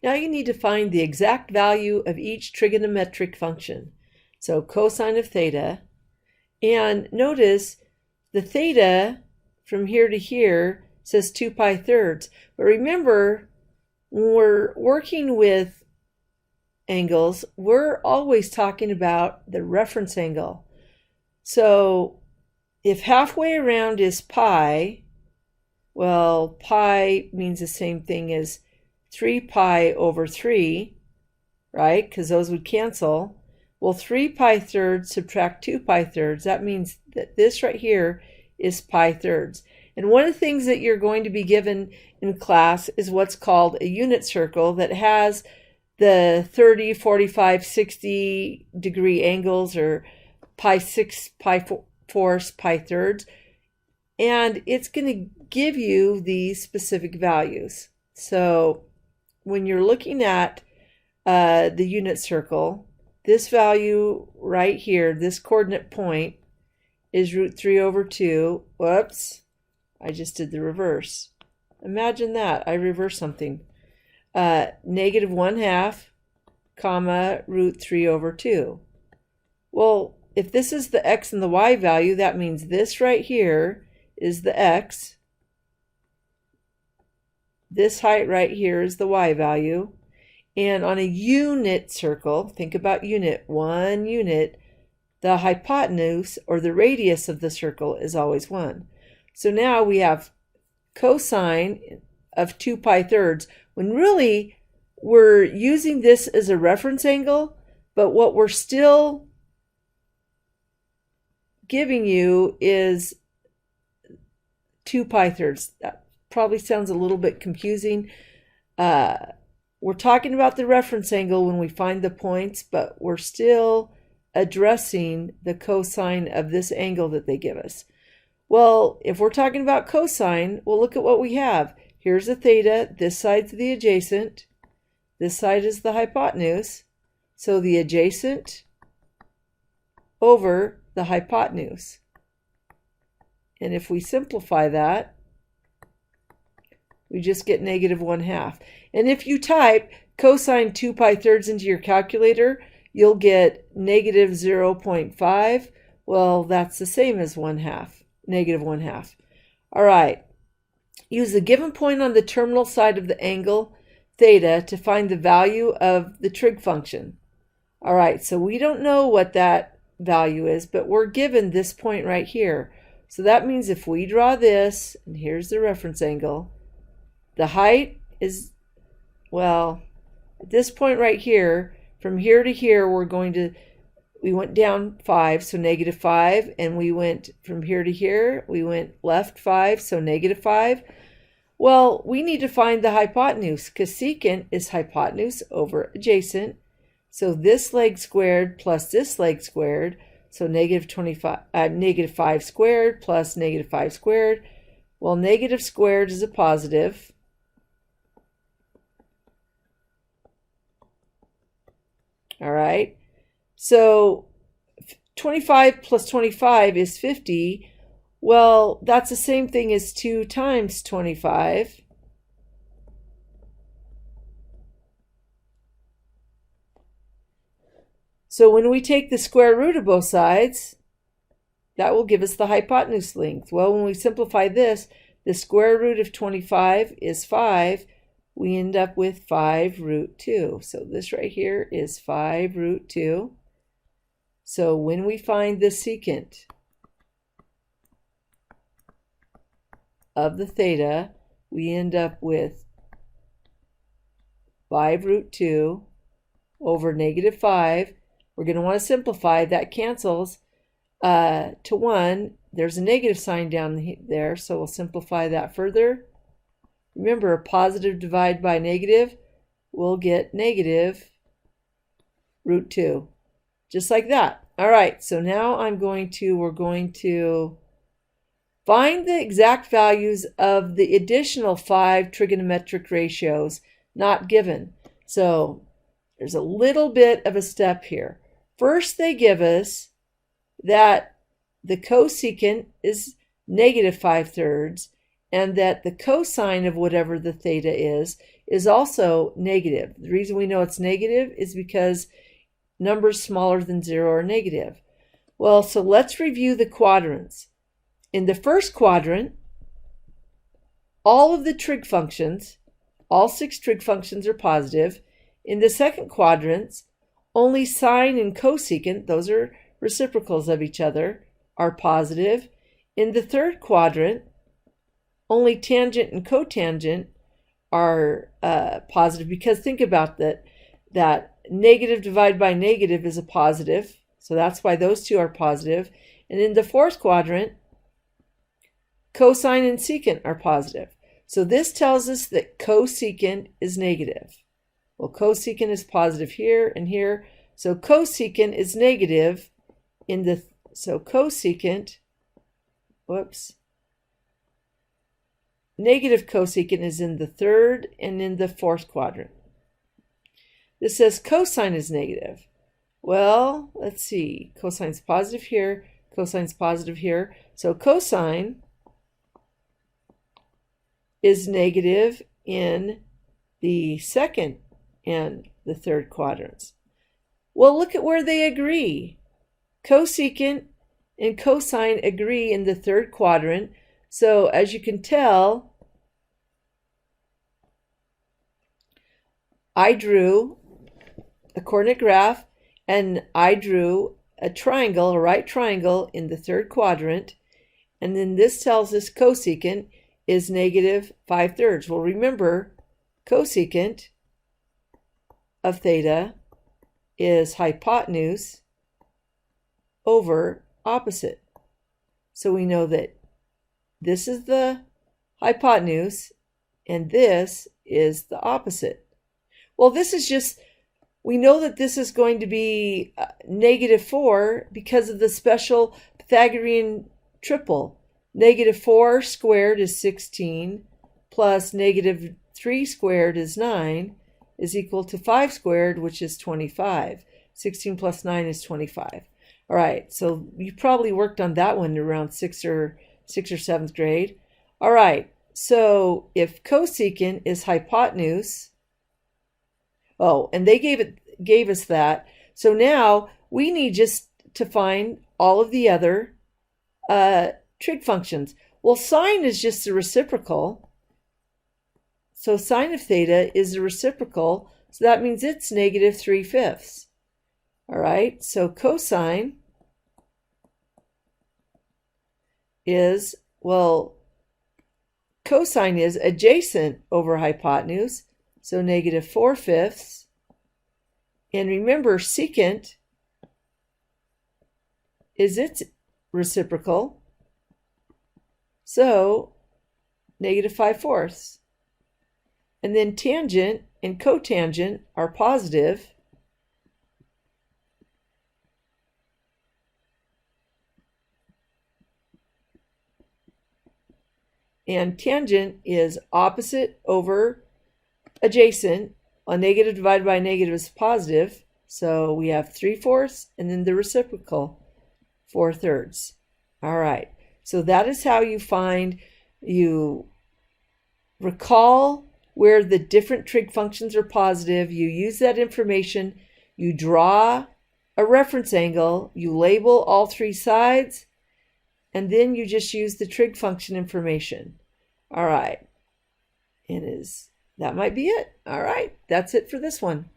Now you need to find the exact value of each trigonometric function. So cosine of theta, and notice the theta from here to here says 2 pi thirds. But remember, when we're working with angles, we're always talking about the reference angle. So if halfway around is pi, well, pi means the same thing as 3 pi over 3, right? Because those would cancel. Well, 3 pi thirds subtract 2 pi thirds. That means that this right here is pi thirds. And one of the things that you're going to be given in class is what's called a unit circle that has the 30, 45, 60 degree angles, or pi 6, pi 4, pi thirds. And it's going to give you these specific values. So when you're looking at the unit circle, this value right here, this coordinate point, is root 3 over 2. Whoops, I just did the reverse. Imagine that, I reversed something. Negative 1/2, comma, root 3 over 2. Well, if this is the x and the y value, that means this right here is the x. This height right here is the y value. And on a unit circle, think about unit, 1 unit, the hypotenuse, or the radius of the circle, is always 1. So now we have cosine of 2 pi thirds, when really we're using this as a reference angle, but what we're still giving you is 2 pi thirds. That probably sounds a little bit confusing. We're talking about the reference angle when we find the points, but we're still addressing the cosine of this angle that they give us. Well, if we're talking about cosine, well, look at what we have. Here's the theta, this side's the adjacent, this side is the hypotenuse, so the adjacent over the hypotenuse. And if we simplify that, we just get negative 1/2. And if you type cosine 2 pi thirds into your calculator, you'll get negative 0.5. Well, that's the same as 1/2, negative 1/2. All right. Use the given point on the terminal side of the angle theta to find the value of the trig function. All right, so we don't know what that value is, but we're given this point right here. So that means if we draw this, and here's the reference angle, the height is, well, at this point right here, from here to here, we went down 5, so negative 5, and we went from here to here, we went left 5, so negative 5. Well, we need to find the hypotenuse, because secant is hypotenuse over adjacent. So this leg squared plus this leg squared, so negative 5 squared plus negative 5 squared. Well, negative squared is a positive. All right, so 25 plus 25 is 50. Well, that's the same thing as 2 times 25. So when we take the square root of both sides, that will give us the hypotenuse length. Well, when we simplify this, the square root of 25 is 5. We end up with 5 root 2. So this right here is 5 root 2. So when we find the secant of the theta, we end up with 5 root 2 over negative 5. We're going to want to simplify. That cancels to 1. There's a negative sign down there, so we'll simplify that further. Remember, a positive divided by negative, we'll get negative root 2. Just like that. All right, so now we're going to find the exact values of the additional 5 trigonometric ratios not given. So there's a little bit of a step here. First, they give us that the cosecant is negative 5 thirds, and that the cosine of whatever the theta is is also negative. The reason we know it's negative is because numbers smaller than 0 are negative. Well, so let's review the quadrants. In the first quadrant, all of the trig functions, all 6 trig functions are positive. In the second quadrant, only sine and cosecant, those are reciprocals of each other, are positive. In the third quadrant, only tangent and cotangent are positive, because think about that negative divided by negative is a positive, so that's why those two are positive. And in the fourth quadrant, cosine and secant are positive. So this tells us that cosecant is negative. Well, cosecant is positive here and here, so cosecant is negative in the, so cosecant, negative cosecant is in the third and in the fourth quadrant. This says cosine is negative. Well, let's see. Cosine's positive here, cosine's positive here. So cosine is negative in the second and the third quadrants. Well, look at where they agree. Cosecant and cosine agree in the third quadrant. So as you can tell, I drew a coordinate graph and I drew a triangle, a right triangle in the third quadrant. And then this tells us cosecant is negative 5/3. Well, remember, cosecant of theta is hypotenuse over opposite. So we know that this is the hypotenuse and this is the opposite. Well, this is just, we know that this is going to be -4 because of the special Pythagorean triple. -4 squared is 16 plus -3 squared is 9 is equal to 5 squared, which is 25. 16 plus 9 is 25. All right, so you probably worked on that one around 6th or 7th grade. All right, so if cosecant is hypotenuse, oh, and they gave us that. So now we need just to find all of the other trig functions. Well, sine is just a reciprocal. So sine of theta is a reciprocal, so that means it's -3/5. All right, so cosine is, well, cosine is adjacent over hypotenuse, so -4/5. And remember, secant is its reciprocal, so -5/4. And then tangent and cotangent are positive. And tangent is opposite over adjacent. A negative divided by a negative is positive. So we have 3/4 and then the reciprocal 4/3. All right. So that is how you recall where the different trig functions are positive. You use that information. You draw a reference angle. You label all 3 sides. And then you just use the trig function information. All right. And that might be it. All right. That's it for this one.